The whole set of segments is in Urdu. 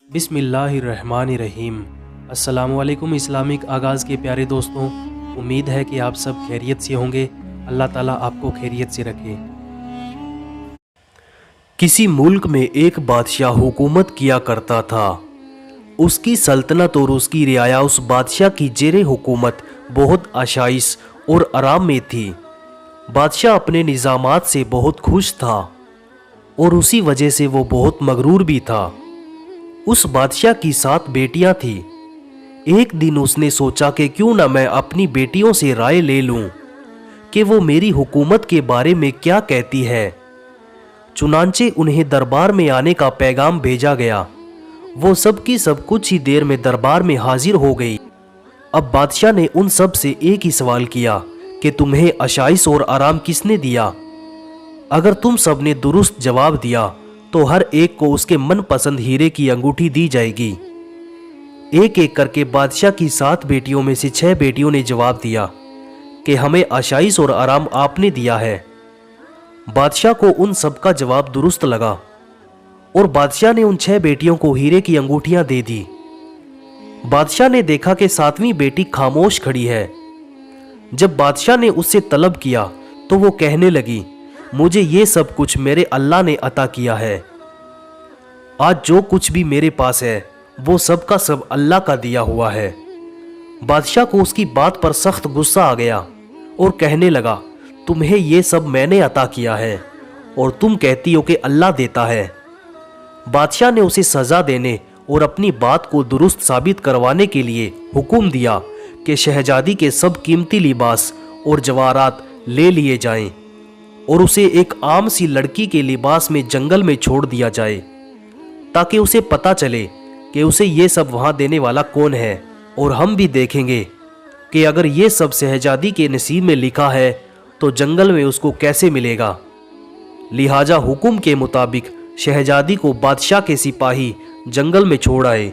بسم اللہ الرحمن الرحیم۔ السلام علیکم اسلامک آغاز کے پیارے دوستوں، امید ہے کہ آپ سب خیریت سے ہوں گے۔ اللہ تعالیٰ آپ کو خیریت سے رکھے۔ کسی ملک میں ایک بادشاہ حکومت کیا کرتا تھا۔ اس کی سلطنت اور اس کی رعایا اس بادشاہ کی زیر حکومت بہت آسائش اور آرام میں تھی۔ بادشاہ اپنے نظامات سے بہت خوش تھا اور اسی وجہ سے وہ بہت مغرور بھی تھا۔ اس بادشاہ کی 7 بیٹیاں تھیں۔ ایک دن اس نے سوچا کہ کیوں نہ میں اپنی بیٹیوں سے رائے لے لوں کہ وہ میری حکومت کے بارے میں کیا کہتی ہے۔ چنانچہ انہیں دربار میں آنے کا پیغام بھیجا گیا۔ وہ سب کی سب کچھ ہی دیر میں دربار میں حاضر ہو گئی۔ اب بادشاہ نے ان سب سے ایک ہی سوال کیا کہ تمہیں آسائش اور آرام کس نے دیا؟ اگر تم سب نے درست جواب دیا تو ہر ایک کو اس کے من پسند ہیرے کی انگوٹھی دی جائے گی۔ ایک ایک کر کے بادشاہ کی 7 بیٹیوں میں سے 6 بیٹیوں نے جواب دیا کہ ہمیں آسائش اور آرام آپ نے دیا ہے۔ بادشاہ کو ان سب کا جواب درست لگا اور بادشاہ نے ان 6 بیٹیوں کو ہیرے کی انگوٹھیاں دے دی۔ بادشاہ نے دیکھا کہ 7ویں بیٹی خاموش کھڑی ہے۔ جب بادشاہ نے اس سے طلب کیا تو وہ کہنے لگی، مجھے یہ سب کچھ میرے اللہ نے عطا کیا ہے۔ آج جو کچھ بھی میرے پاس ہے وہ سب کا سب اللہ کا دیا ہوا ہے۔ بادشاہ کو اس کی بات پر سخت غصہ آ گیا اور کہنے لگا، تمہیں یہ سب میں نے عطا کیا ہے اور تم کہتی ہو کہ اللہ دیتا ہے۔ بادشاہ نے اسے سزا دینے اور اپنی بات کو درست ثابت کروانے کے لیے حکم دیا کہ شہزادی کے سب قیمتی لباس اور جواہرات لے لیے جائیں اور اسے ایک عام سی لڑکی کے لباس میں جنگل میں چھوڑ دیا جائے تاکہ اسے پتا چلے کہ اسے یہ سب وہاں دینے والا کون ہے، اور ہم بھی دیکھیں گے کہ اگر یہ سب شہزادی کے نصیب میں لکھا ہے تو جنگل میں اس کو کیسے ملے گا۔ لہٰذا حکم کے مطابق شہزادی کو بادشاہ کے سپاہی جنگل میں چھوڑ آئے۔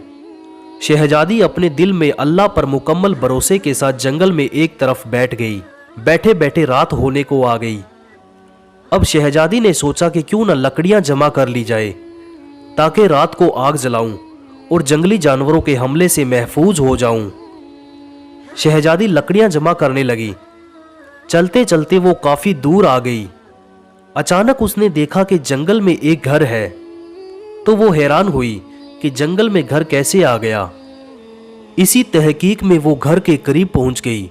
شہزادی اپنے دل میں اللہ پر مکمل بھروسے کے ساتھ جنگل میں ایک طرف بیٹھ گئی۔ بیٹھے بیٹھے رات ہونے کو آ گئی۔ اب شہزادی نے سوچا کہ کیوں نہ لکڑیاں جمع کر لی جائے تاکہ رات کو آگ جلاؤں اور جنگلی جانوروں کے حملے سے محفوظ ہو جاؤں۔ شہزادی لکڑیاں جمع کرنے لگی۔ چلتے چلتے وہ کافی دور آ گئی۔ اچانک اس نے دیکھا کہ جنگل میں ایک گھر ہے، تو وہ حیران ہوئی کہ جنگل میں گھر کیسے آ گیا۔ اسی تحقیق میں وہ گھر کے قریب پہنچ گئی۔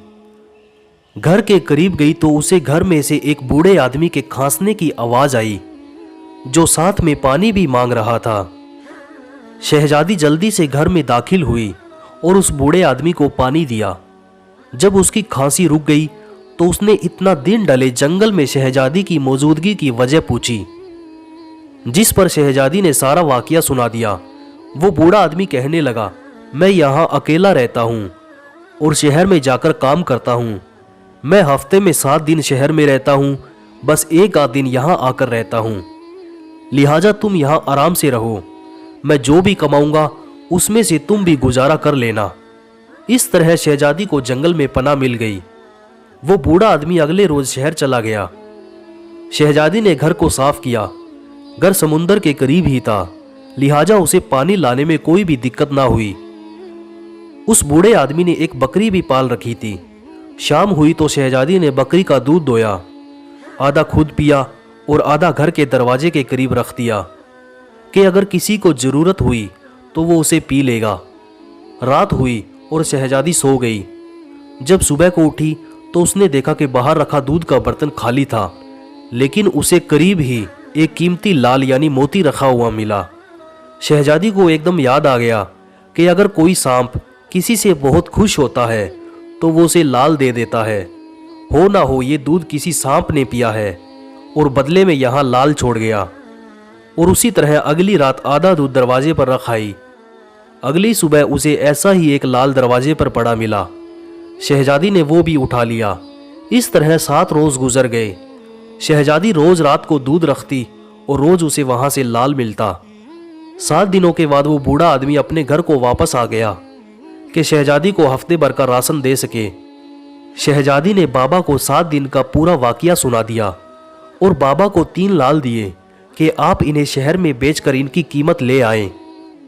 گھر کے قریب گئی تو اسے گھر میں سے ایک بوڑھے آدمی کے کھانسنے کی آواز آئی جو ساتھ میں پانی بھی مانگ رہا تھا۔ شہزادی جلدی سے گھر میں داخل ہوئی اور اس بوڑھے آدمی کو پانی دیا۔ جب اس کی کھانسی رک گئی تو اس نے اتنا دن ڈلے جنگل میں شہزادی کی موجودگی کی وجہ پوچھی، جس پر شہزادی نے سارا واقعہ سنا دیا۔ وہ بوڑھا آدمی کہنے لگا، میں یہاں اکیلا رہتا ہوں اور شہر میں جا کر کام کرتا ہوں۔ میں ہفتے میں 7 دن شہر میں رہتا ہوں، بس ایک آدھ دن یہاں آ کر رہتا ہوں۔ لہٰذا تم یہاں آرام سے رہو، میں جو بھی کماؤں گا اس میں سے تم بھی گزارا کر لینا۔ اس طرح شہزادی کو جنگل میں پناہ مل گئی۔ وہ بوڑھا آدمی اگلے روز شہر چلا گیا۔ شہزادی نے گھر کو صاف کیا۔ گھر سمندر کے قریب ہی تھا، لہٰذا اسے پانی لانے میں کوئی بھی دقت نہ ہوئی۔ اس بوڑھے آدمی نے ایک بکری بھی پال رکھی تھی۔ شام ہوئی تو شہزادی نے بکری کا دودھ دویا، آدھا خود پیا اور آدھا گھر کے دروازے کے قریب رکھ دیا کہ اگر کسی کو ضرورت ہوئی تو وہ اسے پی لے گا۔ رات ہوئی اور شہزادی سو گئی۔ جب صبح کو اٹھی تو اس نے دیکھا کہ باہر رکھا دودھ کا برتن خالی تھا، لیکن اسے قریب ہی ایک قیمتی لال یعنی موتی رکھا ہوا ملا۔ شہزادی کو ایک دم یاد آ گیا کہ اگر کوئی سانپ کسی سے بہت خوش ہوتا ہے تو وہ اسے لال دے دیتا ہے۔ ہو نہ ہو یہ دودھ کسی سانپ نے پیا ہے اور بدلے میں یہاں لال چھوڑ گیا۔ اور اسی طرح اگلی رات آدھا دودھ دروازے پر رکھ آئی۔ اگلی صبح اسے ایسا ہی ایک لال دروازے پر پڑا ملا۔ شہزادی نے وہ بھی اٹھا لیا۔ اس طرح 7 روز گزر گئے۔ شہزادی روز رات کو دودھ رکھتی اور روز اسے وہاں سے لال ملتا۔ 7 دنوں کے بعد وہ بوڑھا آدمی اپنے گھر کو واپس آ گیا کہ شہزادی کو ہفتے بھر کا راشن دے سکے۔ شہزادی نے بابا کو 7 دن کا پورا واقعہ سنا دیا اور بابا کو 3 لال دیے کہ آپ انہیں شہر میں بیچ کر ان کی قیمت لے آئیں۔